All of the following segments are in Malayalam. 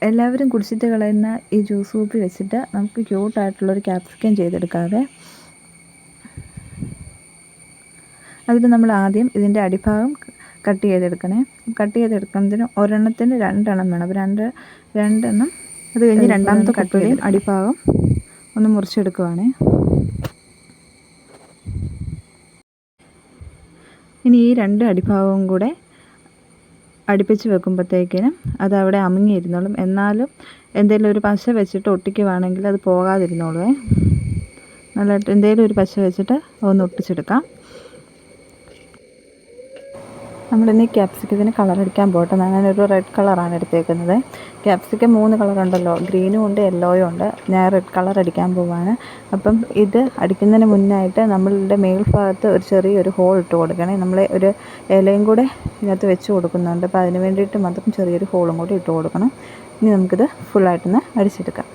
എല്ലാവരും കുടിച്ചിട്ട് കളയുന്ന ഈ ജ്യൂസ് കുപ്പി വെച്ചിട്ട് നമുക്ക് ക്യൂട്ടായിട്ടുള്ളൊരു ക്യാപ്സിക്കം ചെയ്തെടുക്കാതെ. അതിൽ നമ്മൾ ആദ്യം ഇതിൻ്റെ അടിഭാഗം കട്ട് ചെയ്തെടുക്കണേ. കട്ട് ചെയ്തെടുക്കുന്നതിന് ഒരെണ്ണത്തിന് 2 എണ്ണം വേണം. അപ്പോൾ രണ്ടെണ്ണം അത് കഴിഞ്ഞ് രണ്ടാമത്തെ കുപ്പിയുടെയും അടിഭാഗം ഒന്ന് മുറിച്ചെടുക്കുവാണേ. ഇനി ഈ 2 അടിഭാഗവും കൂടെ അടുപ്പിച്ച് വെക്കുമ്പോഴത്തേക്കിനും അത് അവിടെ അമുങ്ങിയിരുന്നോളും. എന്നാലും എന്തെങ്കിലും ഒരു പശ വെച്ചിട്ട് ഒട്ടിക്കുവാണെങ്കിൽ അത് പോകാതിരുന്നോളൂ. നല്ലതായിട്ട് എന്തെങ്കിലും ഒരു പശ വെച്ചിട്ട് ഒന്ന് ഒട്ടിച്ചെടുക്കാം. നമ്മളിന്ന് ക്യാപ്സിക്കത്തിന് കളറടിക്കാൻ പോട്ടെ. ഞാനൊരു റെഡ് കളറാണ് എടുത്തേക്കുന്നത്. ക്യാപ്സിക്കം 3 കളറുണ്ടല്ലോ, ഗ്രീനും ഉണ്ട് യെല്ലോയും ഉണ്ട്. ഞാൻ റെഡ് കളർ അടിക്കാൻ പോവാണ്. അപ്പം ഇത് അടിക്കുന്നതിന് മുന്നായിട്ട് നമ്മളുടെ മേൽഭാഗത്ത് ഒരു ചെറിയൊരു ഹോൾ ഇട്ട് കൊടുക്കണേ. നമ്മൾ ഒരു ഇലയും കൂടെ ഇതിനകത്ത് വെച്ച് കൊടുക്കുന്നുണ്ട്. അപ്പോൾ അതിന് വേണ്ടിയിട്ട് മാത്രം ചെറിയൊരു ഹോളും കൂടി ഇട്ട് കൊടുക്കണം. ഇനി നമുക്കിത് ഫുള്ളായിട്ടൊന്ന് അടിച്ചെടുക്കാം.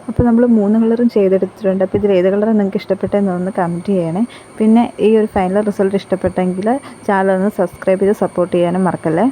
അപ്പോൾ നമ്മൾ 3 കളറും ചെയ്തെടുത്തിട്ടുണ്ട്. അപ്പോൾ ഇതിൽ ഏത് കളറാണ് നിങ്ങൾക്ക് ഇഷ്ടപ്പെട്ടതെന്ന് ഒന്ന് കമൻറ്റ് ചെയ്യണേ. പിന്നെ ഈ ഒരു ഫൈനൽ റിസൾട്ട് ഇഷ്ടപ്പെട്ടെങ്കിൽ ചാനൽ ഒന്ന് സബ്സ്ക്രൈബ് ചെയ്ത് സപ്പോർട്ട് ചെയ്യാനും മറക്കല്ലേ.